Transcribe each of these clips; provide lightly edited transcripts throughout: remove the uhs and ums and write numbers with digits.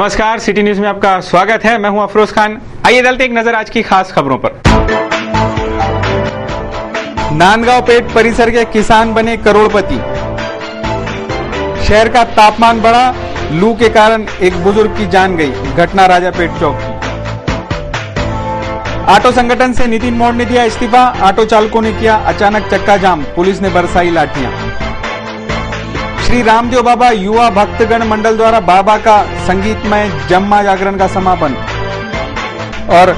नमस्कार, city news में आपका स्वागत है। मैं हूं अफरोज खान। आइए डालते एक नजर आज की खास खबरों पर। नांदगांव पेट परिसर के किसान बने करोड़पति। शहर का तापमान बढ़ा, लू के कारण एक बुजुर्ग की जान गई। घटना राजापेट चौक की। ऑटो संगठन से नितिन मोड़ ने दिया इस्तीफा। ऑटो चालकों ने किया अचानक चक्का जाम, पुलिस ने बरसाई लाठियां। श्री रामदेव बाबा युवा भक्तगण मंडल द्वारा बाबा का संगीतमय जम्मा जागरण का समापन। और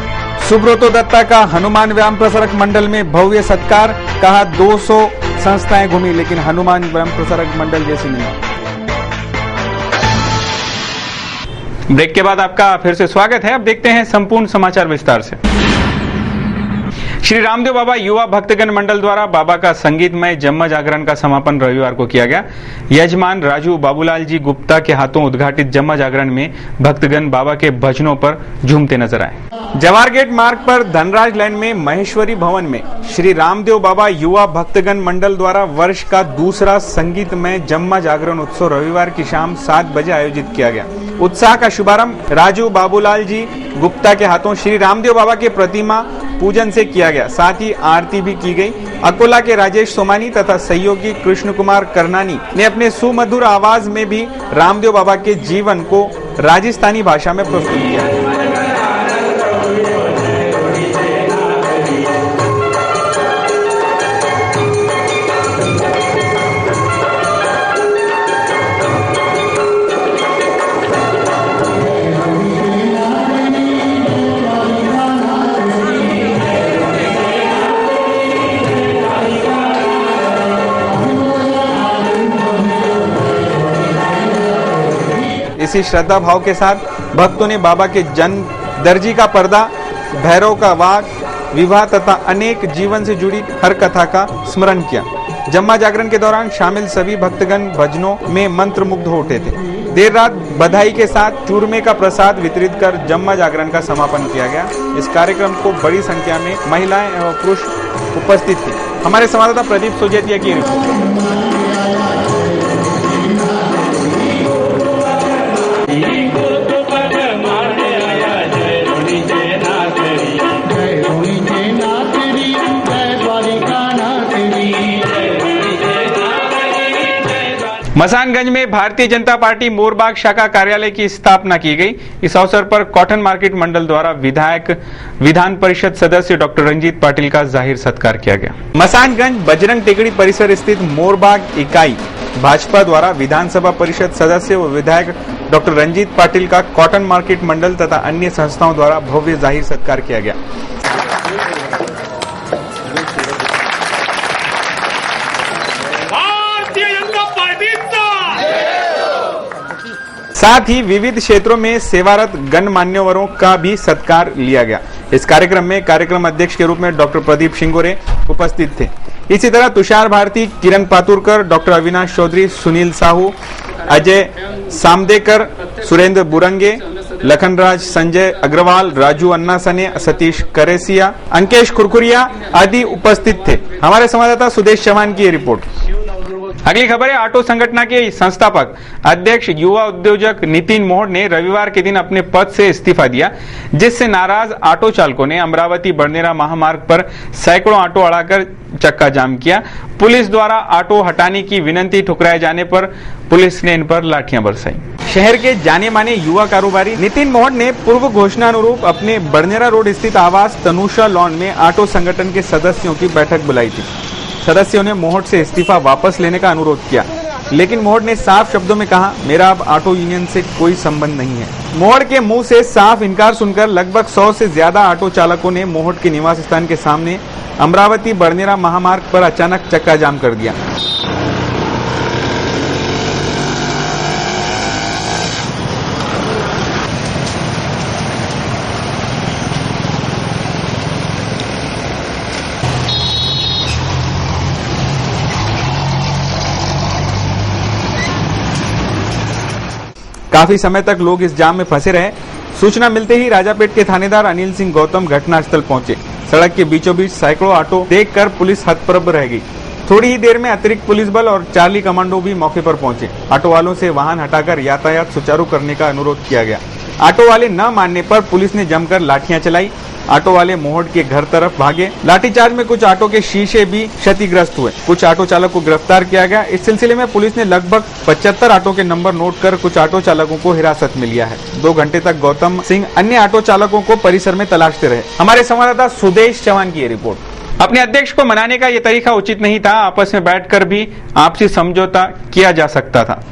सुब्रतो दत्ता का हनुमान व्यायाम प्रसारक मंडल में भव्य सत्कार। कहा 200 संस्थाएं घूमी लेकिन हनुमान व्यायाम प्रसारक मंडल जैसी नहीं। ब्रेक के बाद आपका फिर से स्वागत है। अब देखते हैं संपूर्ण समाचार विस्तार से। श्री रामदेव बाबा युवा भक्तगण मंडल द्वारा बाबा का संगीतमय जम्मा जागरण का समापन रविवार को किया गया। यजमान राजू बाबूलाल जी गुप्ता के हाथों उद्घाटित जम्मा जागरण में भक्तगण बाबा के भजनों पर झूमते नजर आए। जवाहर गेट मार्ग पर धनराज लैंड में महेश्वरी भवन में श्री रामदेव बाबा युवा भक्तगण मंडल द्वारा वर्ष का दूसरा संगीतमय जम्मा जागरण उत्सव रविवार की शाम 7 बजे आयोजित किया गया। उत्साह का शुभारंभ राजू बाबूलाल जी गुप्ता के हाथों श्री रामदेव बाबा के प्रतिमा पूजन से किया गया। साथ ही आरती भी की गई। अकोला के राजेश सोमानी तथा सहयोगी कृष्ण कुमार करनानी ने अपने सुमधुर आवाज में भी रामदेव बाबा के जीवन को राजस्थानी भाषा में प्रस्तुत किया। इसी श्रद्धा भाव के साथ भक्तों ने बाबा के जन्म, दर्जी का पर्दा, भैरव का वाग, विवाह तथा अनेक जीवन से जुड़ी हर कथा का स्मरण किया। जम्मा जागरण के दौरान शामिल सभी भक्तगण भजनों में मंत्रमुग्ध हो उठे थे। देर रात बधाई के साथ चूरमे का प्रसाद वितरित कर जम्मा जागरण का समापन किया गया। इस कार्यक्रम को बड़ी संख्या में महिलाएं एवं पुरुष उपस्थित थे। हमारे संवाददाता प्रदीप सोजेतिया की रिपोर्ट। मसानगंज में भारतीय जनता पार्टी मोरबाग शाखा कार्यालय की स्थापना की गई। इस अवसर पर कॉटन मार्केट मंडल द्वारा विधान परिषद सदस्य डॉक्टर रंजीत पाटिल का जाहिर सत्कार किया गया। मसानगंज बजरंग टेकड़ी परिसर स्थित मोरबाग इकाई भाजपा द्वारा विधानसभा परिषद सदस्य व विधायक डॉक्टर रंजीत पाटिल का कॉटन मार्केट मंडल तथा अन्य संस्थाओं द्वारा भव्य जाहिर सत्कार किया गया। साथ ही विविध क्षेत्रों में सेवारत गणमान्यवरों का भी सत्कार लिया गया। इस कार्यक्रम में कार्यक्रम अध्यक्ष के रूप में डॉक्टर प्रदीप शिंगोरे उपस्थित थे। इसी तरह तुषार भारती, किरण पातुरकर, डॉक्टर अविनाश चौधरी, सुनील साहू, अजय सामदेकर, सुरेंद्र बुरंगे, लखनराज, संजय अग्रवाल, राजू अन्ना सने, सतीश करेसिया, अंकेश खुरखुरिया आदि उपस्थित थे। हमारे संवाददाता सुदेश चौहान की रिपोर्ट। अगली खबर है, ऑटो संगठन के संस्थापक अध्यक्ष युवा उद्योजक नितिन मोड़ ने रविवार के दिन अपने पद से इस्तीफा दिया, जिससे नाराज ऑटो चालकों ने अमरावती बड़नेरा महामार्ग पर सैकड़ों ऑटो अड़ाकर चक्का जाम किया। पुलिस द्वारा ऑटो हटाने की विनती ठुकराए जाने पर पुलिस ने इन पर लाठियां बरसाई। शहर के जाने माने युवा कारोबारी नितिन मोड़ ने पूर्व घोषणा अनुरूप अपने बड़नेरा रोड स्थित आवास तनुषा लॉन में ऑटो संगठन के सदस्यों की बैठक बुलाई थी। सदस्यों ने मोहट से इस्तीफा वापस लेने का अनुरोध किया, लेकिन मोहट ने साफ शब्दों में कहा, मेरा अब ऑटो यूनियन से कोई संबंध नहीं है। मोहट के मुंह से साफ इनकार सुनकर लगभग 100 से ज्यादा ऑटो चालकों ने मोहट के निवास स्थान के सामने अमरावती बड़नेरा महामार्ग पर अचानक चक्का जाम कर दिया। काफी समय तक लोग इस जाम में फंसे रहे। सूचना मिलते ही राजापेट के थानेदार अनिल सिंह गौतम घटनास्थल पहुंचे। सड़क के बीचों बीच सैकड़ों ऑटो देखकर पुलिस हतप्रभ रह गई। थोड़ी ही देर में अतिरिक्त पुलिस बल और चार्ली कमांडो भी मौके पर पहुंचे। ऑटो वालों से वाहन हटाकर यातायात सुचारू करने का अनुरोध किया गया। ऑटो वाले न मानने पर पुलिस ने जमकर लाठियां चलाई। ऑटो वाले मोहड़ के घर तरफ भागे। लाठीचार्ज में कुछ ऑटो के शीशे भी क्षतिग्रस्त हुए। कुछ ऑटो चालक को गिरफ्तार किया गया। इस सिलसिले में पुलिस ने लगभग 75 ऑटो के नंबर नोट कर कुछ ऑटो चालकों को हिरासत में लिया है। 2 घंटे तक गौतम सिंह अन्य ऑटो चालकों को परिसर में तलाशते रहे। हमारे संवाददाता सुदेश चौहान की ये रिपोर्ट। अपने अध्यक्ष को मनाने का ये तरीका उचित नहीं था। आपस में बैठकर भी आपसी समझौता किया जा सकता था।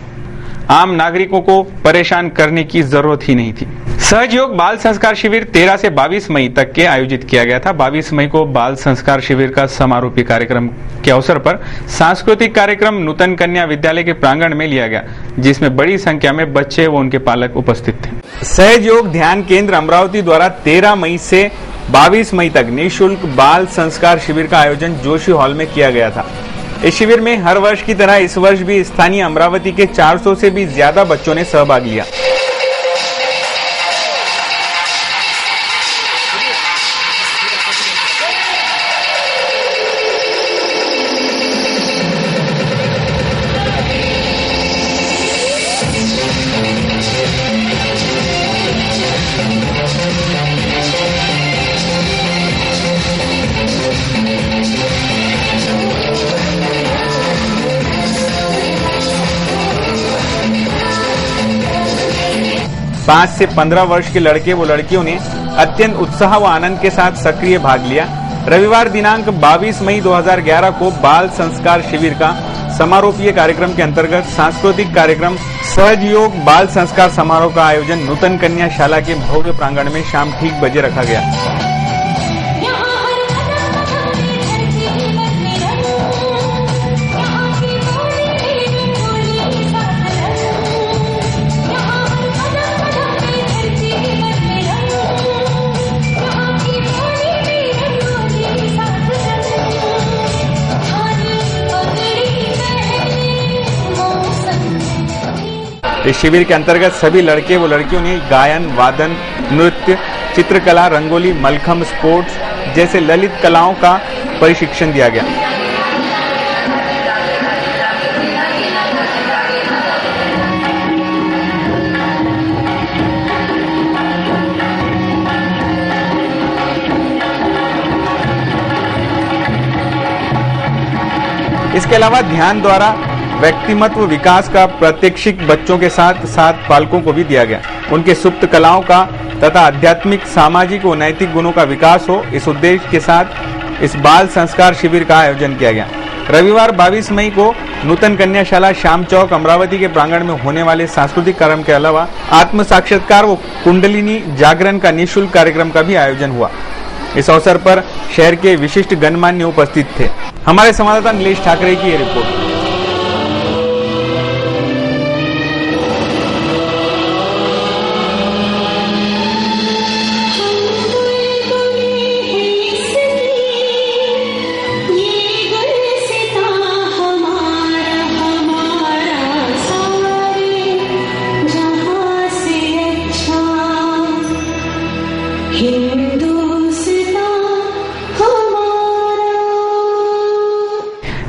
आम नागरिकों को परेशान करने की जरूरत ही नहीं थी। सहयोग बाल संस्कार शिविर 13 से 22 मई तक के आयोजित किया गया था। 22 मई को बाल संस्कार शिविर का समारोपी कार्यक्रम के अवसर पर सांस्कृतिक कार्यक्रम नूतन कन्या विद्यालय के प्रांगण में लिया गया, जिसमें बड़ी संख्या में बच्चे व उनके पालक उपस्थित थे। सहयोग ध्यान केंद्र अमरावती द्वारा 13 मई से 22 मई तक निःशुल्क बाल संस्कार शिविर का आयोजन जोशी हॉल में किया गया था। इस शिविर में हर वर्ष की तरह इस वर्ष भी स्थानीय अमरावती के 400 से भी ज्यादा बच्चों ने सहभाग लिया। पाँच से 15 वर्ष के लड़के व लड़कियों ने अत्यंत उत्साह व आनंद के साथ सक्रिय भाग लिया। रविवार दिनांक 22 मई 2011 को बाल संस्कार शिविर का समारोपीय कार्यक्रम के अंतर्गत सांस्कृतिक कार्यक्रम सहयोग बाल संस्कार समारोह का आयोजन नूतन कन्या शाला के भव्य प्रांगण में शाम ठीक बजे रखा गया। इस शिविर के अंतर्गत सभी लड़के व लड़कियों ने गायन, वादन, नृत्य, चित्रकला, रंगोली, मलखम्ब, स्पोर्ट्स जैसे ललित कलाओं का प्रशिक्षण दिया गया। इसके अलावा ध्यान द्वारा व्यक्तिमत्व विकास का प्रात्यक्षिक बच्चों के साथ साथ पालकों को भी दिया गया। उनके सुप्त कलाओं का तथा आध्यात्मिक, सामाजिक व नैतिक गुणों का विकास हो, इस उद्देश्य के साथ इस बाल संस्कार शिविर का आयोजन किया गया। रविवार 22 मई को नूतन कन्या शाला श्याम चौक अमरावती के प्रांगण में होने वाले सांस्कृतिक कार्यक्रम के अलावा आत्म साक्षात्कार व कुंडलिनी जागरण का निःशुल्क कार्यक्रम का भी आयोजन हुआ। इस अवसर पर शहर के विशिष्ट गणमान्य उपस्थित थे। हमारे संवाददाता नीलेश ठाकरे की ये रिपोर्ट।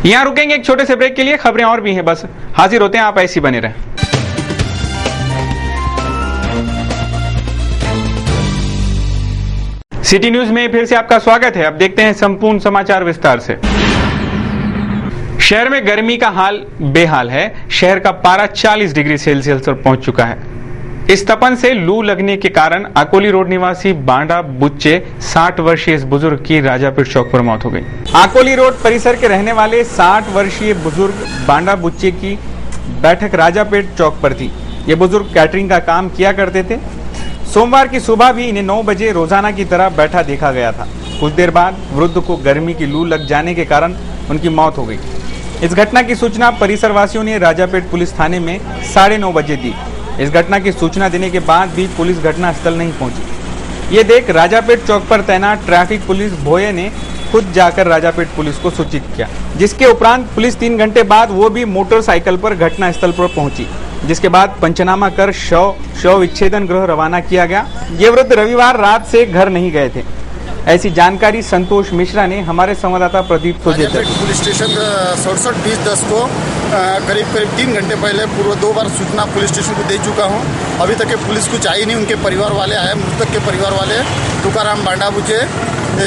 यहाँ रुकेंगे एक छोटे से ब्रेक के लिए। खबरें और भी हैं, बस हाजिर होते हैं, आप ऐसी बने रहें। सिटी न्यूज में फिर से आपका स्वागत है। अब देखते हैं संपूर्ण समाचार विस्तार से। शहर में गर्मी का हाल बेहाल है। शहर का पारा 40 डिग्री सेल्सियस पर पहुंच चुका है। इस तपन से लू लगने के कारण अकोली रोड निवासी बांडा बुच्चे 60 वर्षीय इस बुजुर्ग की राजापेट चौक पर मौत हो गई। अकोली रोड परिसर के रहने वाले 60 वर्षीय बुजुर्ग बांडा बुच्चे की बैठक राजापेट चौक पर थी। ये बुजुर्ग कैटरिंग का काम किया करते थे। सोमवार की सुबह भी इन्हें 9 बजे रोजाना की तरह बैठा देखा गया था। कुछ देर बाद वृद्ध को गर्मी की लू लग जाने के कारण उनकी मौत हो गई। इस घटना की सूचना परिसर वासियों ने राजापेट पुलिस थाने में 9:30 बजे दी। इस घटना की सूचना देने के बाद भी पुलिस घटनास्थल नहीं पहुंची। ये देख राजापेट चौक पर तैनात ट्रैफिक पुलिस भोये ने खुद जाकर राजापेट पुलिस को सूचित किया, जिसके उपरांत पुलिस 3 घंटे बाद वो भी मोटरसाइकिल पर घटनास्थल पर पहुंची, जिसके बाद पंचनामा कर शव विच्छेदन गृह रवाना किया गया। ये वृद्ध रविवार रात से घर नहीं गए थे। ऐसी जानकारी संतोष मिश्रा ने हमारे संवाददाता प्रदीप सोजे से। पुलिस स्टेशन 67-20-10 को करीब 3 घंटे पहले पूर्व 2 बार सूचना पुलिस स्टेशन को दे चुका हूं। अभी तक के पुलिस कुछ आई नहीं। उनके परिवार वाले आए, मृतक के परिवार वाले तुकाराम बांडाबुचे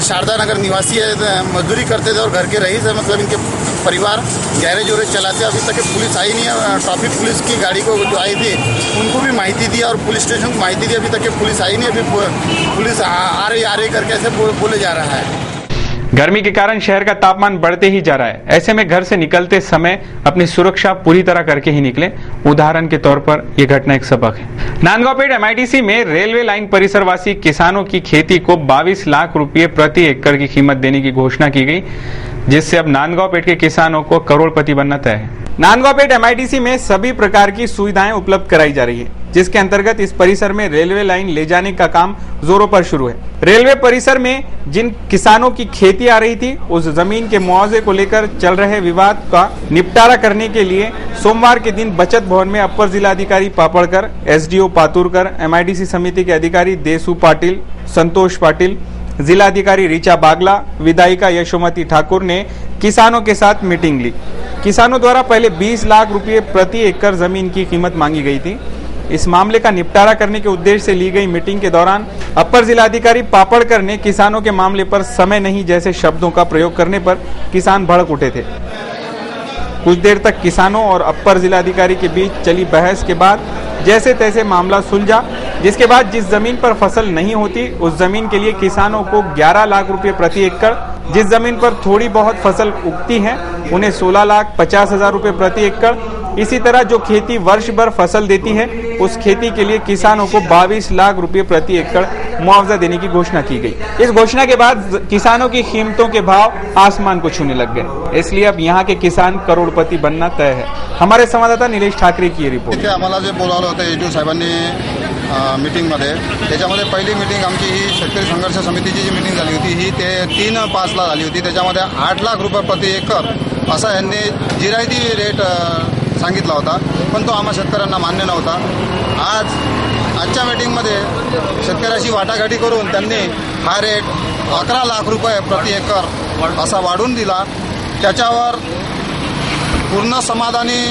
शारदा नगर निवासी है, मजदूरी करते थे और घर के रईस है, मतलब इनके परिवार गैरेज वैरेज चलाते। अभी तक पुलिस आई नहीं है। ट्रैफिक पुलिस की गाड़ी को जो आई थी उनको भी माहिती दी और पुलिस स्टेशन को माहिती दी। अभी तक पुलिस आई नहीं। अभी पुलिस आ रही करके ऐसे बोले जा रहा है। गर्मी के कारण शहर का तापमान बढ़ते ही जा रहा है। ऐसे में घर से निकलते समय अपनी सुरक्षा पूरी तरह करके ही निकलें। उदाहरण के तौर पर यह घटना एक सबक है। नांदगांवपेट MIDC में रेलवे लाइन परिसरवासी किसानों की खेती को 22 लाख रुपए प्रति एकड़ की कीमत देने की घोषणा की गई, जिससे अब नांदगांवपेट के किसानों को करोड़पति बनना तय है। नांदगांवपेट MIDC में सभी प्रकार की सुविधाएं उपलब्ध कराई जा रही है, जिसके अंतर्गत इस परिसर में रेलवे लाइन ले जाने का काम जोरों पर शुरू है। रेलवे परिसर में जिन किसानों की खेती आ रही थी, उस जमीन के मुआवजे को लेकर चल रहे विवाद का निपटारा करने के लिए सोमवार के दिन बचत भवन में अपर जिलाधिकारी पापड़कर, SDO पातुरकर, MIDC समिति के अधिकारी देसू पाटिल, संतोष पाटिल, जिलाधिकारी ऋचा बागला, विधायिका यशोमती ठाकुर ने किसानों के साथ मीटिंग ली। किसानों द्वारा पहले 20 लाख रुपए प्रति एकड़ जमीन की कीमत मांगी गई थी। इस मामले का निपटारा करने के उद्देश्य से ली गई मीटिंग के दौरान अपर जिलाधिकारी पापड़कर ने किसानों के मामले पर समय नहीं जैसे शब्दों का प्रयोग करने पर किसान भड़क उठे थे। कुछ देर तक किसानों और अपर जिलाधिकारी के बीच चली बहस के बाद जैसे तैसे मामला सुलझा, जिसके बाद जिस जमीन पर फसल नहीं होती उस जमीन के लिए किसानों को 11 लाख रुपए प्रति एकड़, जिस जमीन पर थोड़ी बहुत फसल उगती है उन्हें 16,50,000 रुपए प्रति एकड़, इसी तरह जो खेती वर्ष भर फसल देती है उस खेती के लिए किसानों को 22 लाख रुपए प्रति एकड़ मुआवजा देने की घोषणा की गई। इस घोषणा के बाद किसानों की कीमतों के भाव आसमान को छूने लग गए, इसलिए अब यहाँ के किसान करोड़पति बनना तय है। हमारे संवाददाता निलेश ठाकरे की रिपोर्ट। आम्हाला जे बोलावलं होतं एजू साहेबांनी मीटिंगमध्ये, त्याच्यामध्ये पहिली मीटिंग आमची ही शेतकरी संघर्ष समितीची जी मीटिंग झाली होती ही ते 3/5 झाली होती। त्याच्यामध्ये 8 लाख रुपये प्रति एकर असा यांनी जिरायती रेट सांगितला होता, पण तो आम्हा शेतकऱ्यांना मान्य नव्हता। आजच्या मीटिंगमध्ये शेतकऱ्याशी वाटाघाटी करून त्यांनी हा रेट 11 लाख रुपये प्रति एकर असा वाढवून दिला। त्याच्यावर पूर्ण समाधानी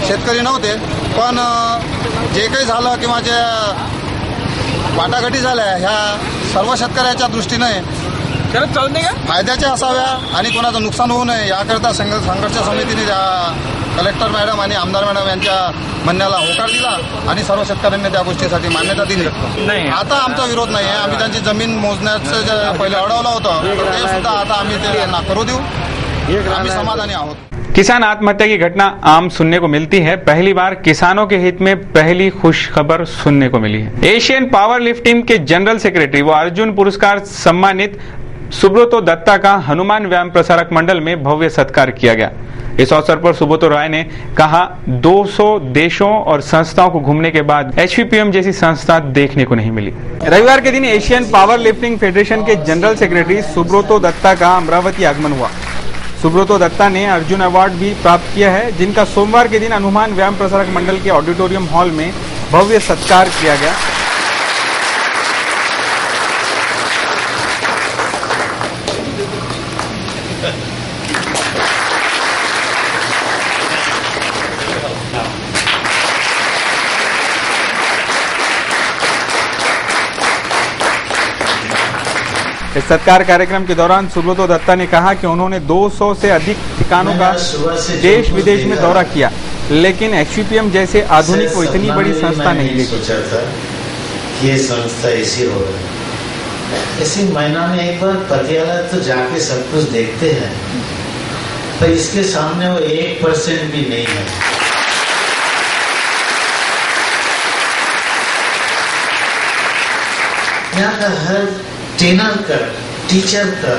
शेतकरी नव्हते, पण जे काही झालं किंवा जे वाटाघाटी झाल्या ह्या सर्व शेतकऱ्याच्या दृष्टीने फायद्याचे असाव्या आणि कोणाचं नुकसान होऊ नये याकरता संघर्ष समितीने कलेक्टर मॅडम आणि आमदार मॅडम यांच्या म्हणण्याला होकार दिला आणि सर्व शेतकऱ्यांनी त्या गोष्टीसाठी मान्यता दिली। आता आमचा विरोध नाही आहे। आम्ही त्यांची जमीन मोजण्याचं जे पहिले अडवलं होतं ते सुद्धा आता आम्ही त्यांना करू देऊ। आम्ही समाधानी आहोत। किसान आत्महत्या की घटना आम सुनने को मिलती है, पहली बार किसानों के हित में पहली खुश खबर सुनने को मिली है। एशियन पावर लिफ्टिंग के जनरल सेक्रेटरी व अर्जुन पुरस्कार सम्मानित सुब्रतो दत्ता का हनुमान व्यायाम प्रसारक मंडल में भव्य सत्कार किया गया। इस अवसर पर सुब्रतो राय ने कहा, 200 देशों और संस्थाओं को घूमने के बाद HPPM जैसी संस्था देखने को नहीं मिली। रविवार के दिन एशियन पावर लिफ्टिंग फेडरेशन के जनरल सेक्रेटरी सुब्रतो दत्ता का अमरावती आगमन हुआ। सुब्रतो दत्ता ने अर्जुन अवार्ड भी प्राप्त किया है, जिनका सोमवार के दिन हनुमान व्यायाम प्रसारक मंडल के ऑडिटोरियम हॉल में भव्य सत्कार किया गया। इस सत्कार कार्यक्रम के दौरान सुब्रतो दत्ता ने कहा कि उन्होंने 200 से अधिक ठिकानों का देश विदेश में दौरा किया, लेकिन HPPM जैसे आधुनिक व इतनी बड़ी संस्था नहीं देखी। ये संस्था ऐसी होगा। इसी महीना में एक बार पटियाला तो जाके सब कुछ देखते हैं, पर इसके सामने वो 1% भी नहीं है। यहाँ का हर ट्रेनर का, टीचर का,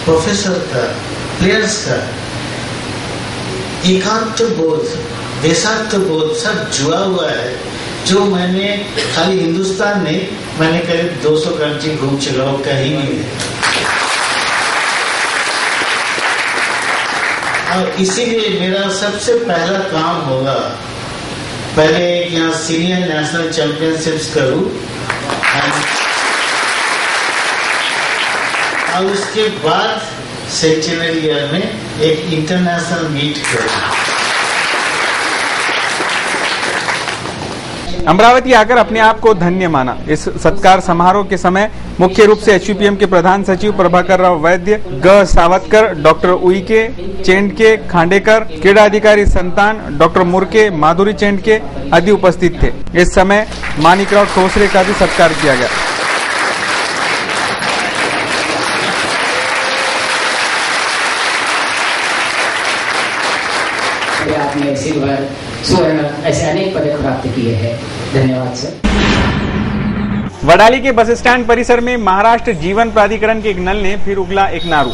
प्रोफेसर का, प्लेयर्स का एकात्म बोध, देशात्म बोध सब जुड़ा हुआ है, जो मैंने खाली हिंदुस्तान नहीं, मैंने करीब 200 कंट्री घूम चुका हूँ, कहीं नहीं है। और इसीलिए मेरा सबसे पहला काम होगा, पहले यहाँ सीनियर नेशनल चैंपियनशिप्स करूँ और उसके बाद सेंचुनरी ईयर में एक इंटरनेशनल मीट करें। अमरावती आकर अपने आप को धन्य माना। इस सत्कार समारोह के समय मुख्य रूप से एचयूपीएम के प्रधान सचिव प्रभाकर राव वैद्य, ग सावतकर, डॉक्टर उइके, चेंडके, खांडेकर, क्रीड़ा अधिकारी संतान, डॉक्टर मुरके, माधुरी चेंडके आदि उपस्थित थे। इस समय मानिकराव ठोसरे का भी सत्कार किया गया। आपने सिल्वर, स्वर्ण ऐसे अनेक पदक प्राप्त किए हैं। धन्यवाद सर। वडाली के बस स्टैंड परिसर में महाराष्ट्र जीवन प्राधिकरण के एक नल ने फिर उगला एक नारू।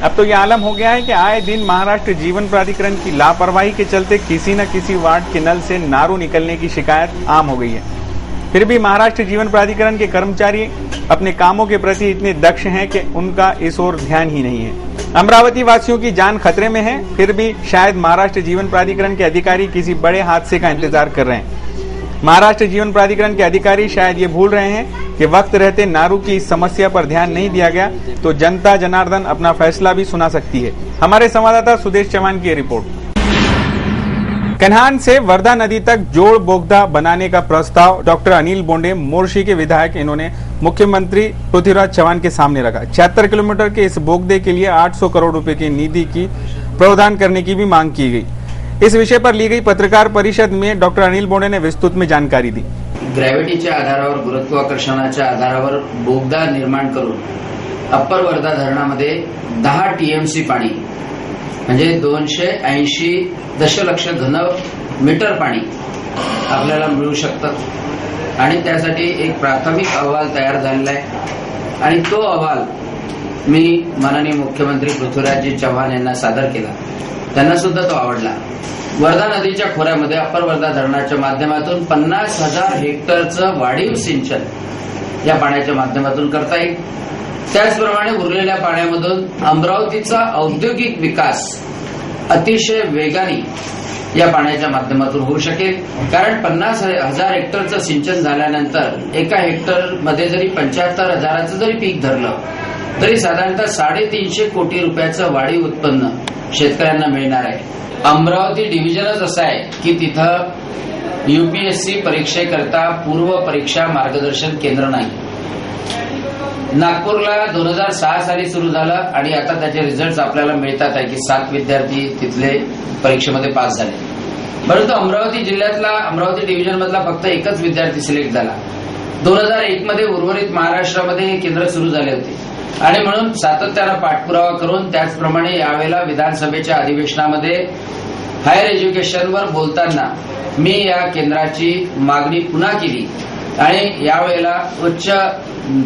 अब तो यह आलम हो गया है कि आए दिन महाराष्ट्र जीवन प्राधिकरण की लापरवाही के चलते किसी न किसी वार्ड के नल से नारू निकलने की शिकायत आम हो गई है। फिर भी महाराष्ट्र जीवन प्राधिकरण के कर्मचारी अपने कामों के प्रति इतने दक्ष हैं कि उनका इस ओर ध्यान ही नहीं है। अमरावती वासियों की जान खतरे में है, फिर भी शायद महाराष्ट्र जीवन प्राधिकरण के अधिकारी किसी बड़े हादसे का इंतजार कर रहे हैं। महाराष्ट्र जीवन प्राधिकरण के अधिकारी शायद ये भूल रहे हैं कि वक्त रहते नारू की इस समस्या पर ध्यान नहीं दिया गया तो जनता जनार्दन अपना फैसला भी सुना सकती है। हमारे संवाददाता सुदेश चौहान की रिपोर्ट। कन्हान से वर्धा नदी तक जोड़ बोगदा बनाने का प्रस्ताव डॉक्टर अनिल बोंडे, मोर्शी के विधायक, इन्होंने मुख्यमंत्री पृथ्वीराज चौहान के सामने रखा। 76 किलोमीटर के इस बोगदे के लिए 800 करोड़ रुपए की निधि की प्रावधान करने की भी मांग की गई। इस विषय पर ली गई पत्रकार परिषद में डॉक्टर अनिल बोंडे ने विस्तृत में जानकारी दी। ग्रॅव्हिटीच्या आधारावर, गुरुत्वाकर्षणाच्या आधारावर बोगदा निर्माण करून अप्पर वर्धा धरणामध्ये 10 टीएमसी पाणी म्हणजे 280 दशलक्ष घन मीटर पाणी आपल्याला मिळू शकतं आणि त्यासाठी एक प्राथमिक अहवाल तयार झालेला आहे आणि तो अहवाल मी माननीय मुख्यमंत्री पृथ्वीराजजी चव्हाण यांना सादर केला। त्यांना सुद्धा तो आवडला। वर्धा नदीच्या खोऱ्यामध्ये अप्पर वर्धा धरणाच्या माध्यमातून 50,000 हेक्टरचं वाढीव सिंचन या पाण्याच्या माध्यमातून करता येईल। त्याचप्रमाणे उरलेल्या पाण्यामधून अमरावतीचा औद्योगिक विकास अतिशय वेगाने या पाण्याच्या माध्यमातून होऊ शकेल। कारण 50,000 हेक्टरचं सिंचन झाल्यानंतर एका हेक्टर मध्ये जरी 75,000चं जरी पीक धरलं तरी साधारणतः 350 कोटी रुपयाचं वाढीव उत्पन्न शेतकऱ्यांना मिळणार आहे। अमरावती डिव्हिजनच असं आहे की तिथं यूपीएससी परीक्षेकरता पूर्व परीक्षा मार्गदर्शन केंद्र नाही। नागपूरला 2006 साली सुरू झालं आणि आता त्याचे रिझल्ट आपल्याला मिळतात आहे की 7 विद्यार्थी तिथले परीक्षेमध्ये पास झाले। परंतु अमरावती जिल्ह्यातला, अमरावती डिव्हिजन मधला फक्त एकच विद्यार्थी सिलेक्ट झाला। 2001 मध्ये उर्वरित महाराष्ट्रामध्ये हे केंद्र सुरू झाले होते आणि म्हणून सातत्यानं पाठपुरावा करून त्याचप्रमाणे यावेळेला विधानसभेच्या अधिवेशनामध्ये हायर एज्युकेशनवर बोलताना मी या केंद्राची मागणी पुन्हा केली आणि यावेळेला उच्च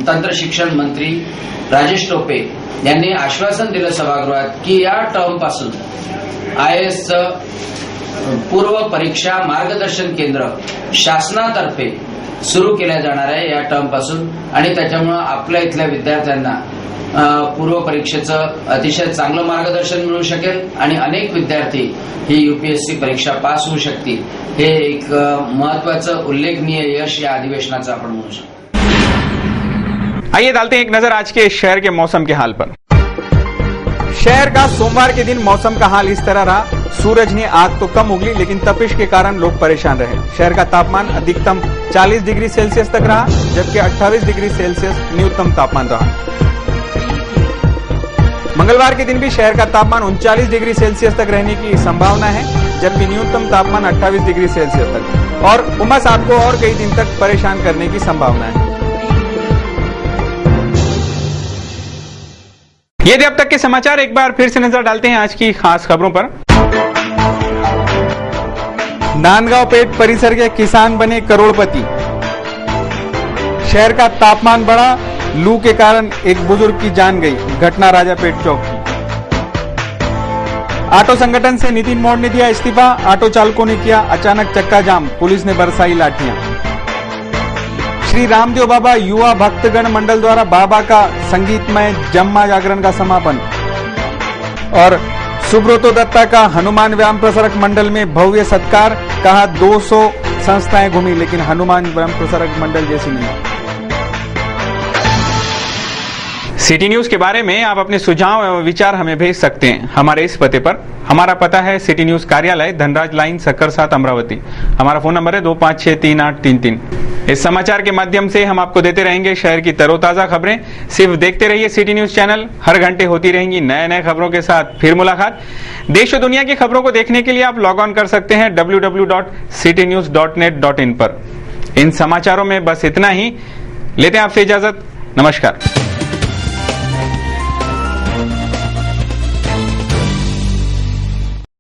तंत्र शिक्षण मंत्री राजेश टोपे यांनी आश्वासन दिलं सभागृहात की या टर्म पासून आयएएसचं पूर्व परीक्षा मार्गदर्शन केंद्र शासनातर्फे सुरू केल्या जाणार आहे या टर्म पासून आणि त्याच्यामुळे आपल्या इथल्या विद्यार्थ्यांना पूर्व परीक्षेचं अतिशय चांगलं मार्गदर्शन मिळू शकेल आणि अनेक विद्यार्थी ही यूपीएससी परीक्षा पास होऊ शकतील। हे एक महत्वाचं उल्लेखनीय यश या अधिवेशनाचं आपण म्हणू शकतो। आइए डालते हैं एक नजर आज के शहर के मौसम के हाल पर। शहर का सोमवार के दिन मौसम का हाल इस तरह रहा। सूरज ने आग तो कम उगली लेकिन तपिश के कारण लोग परेशान रहे। शहर का तापमान अधिकतम 40 डिग्री सेल्सियस तक रहा जबकि 28 डिग्री सेल्सियस न्यूनतम तापमान रहा। मंगलवार के दिन भी शहर का तापमान 39 डिग्री सेल्सियस तक रहने की संभावना है जबकि न्यूनतम तापमान 28 डिग्री सेल्सियस तक और उमस आपको और कई दिन तक परेशान करने की संभावना है। ये थे अब तक के समाचार। एक बार फिर से नजर डालते हैं आज की खास खबरों पर। नांदगांव पेट परिसर के किसान बने करोड़पति। शहर का तापमान बढ़ा, लू के कारण एक बुजुर्ग की जान गई। घटना राजापेट चौक की। ऑटो संगठन से नितिन मोड़ ने दिया इस्तीफा। ऑटो चालकों ने किया अचानक चक्का जाम, पुलिस ने बरसाई लाठियां। श्री रामदेव बाबा युवा भक्तगण मंडल द्वारा बाबा का संगीतमय जम्मा जागरण का समापन। और सुब्रतो दत्ता का हनुमान व्यायाम प्रसारक मंडल में भव्य सत्कार। कहा 200 संस्थाएं घूमी लेकिन हनुमान व्यायाम प्रसारक मंडल जैसी नहीं। सिटी न्यूज के बारे में आप अपने सुझाव एवं विचार हमें भेज सकते हैं हमारे इस पते पर। हमारा पता है सिटी न्यूज कार्यालय, धनराज लाइन, सक्कर 7, अमरावती। हमारा फोन नंबर है 25633833। इस समाचार के माध्यम से हम आपको देते रहेंगे शहर की तरोताजा खबरें। सिर्फ देखते रहिए सिटी न्यूज चैनल, हर घंटे होती रहेंगी नए नए खबरों के साथ फिर मुलाकात। देश और दुनिया की खबरों को देखने के लिए आप लॉग ऑन कर सकते हैं www.citynews.net.in पर। इन समाचारों में बस इतना ही। लेते हैं आपसे इजाजत। नमस्कार।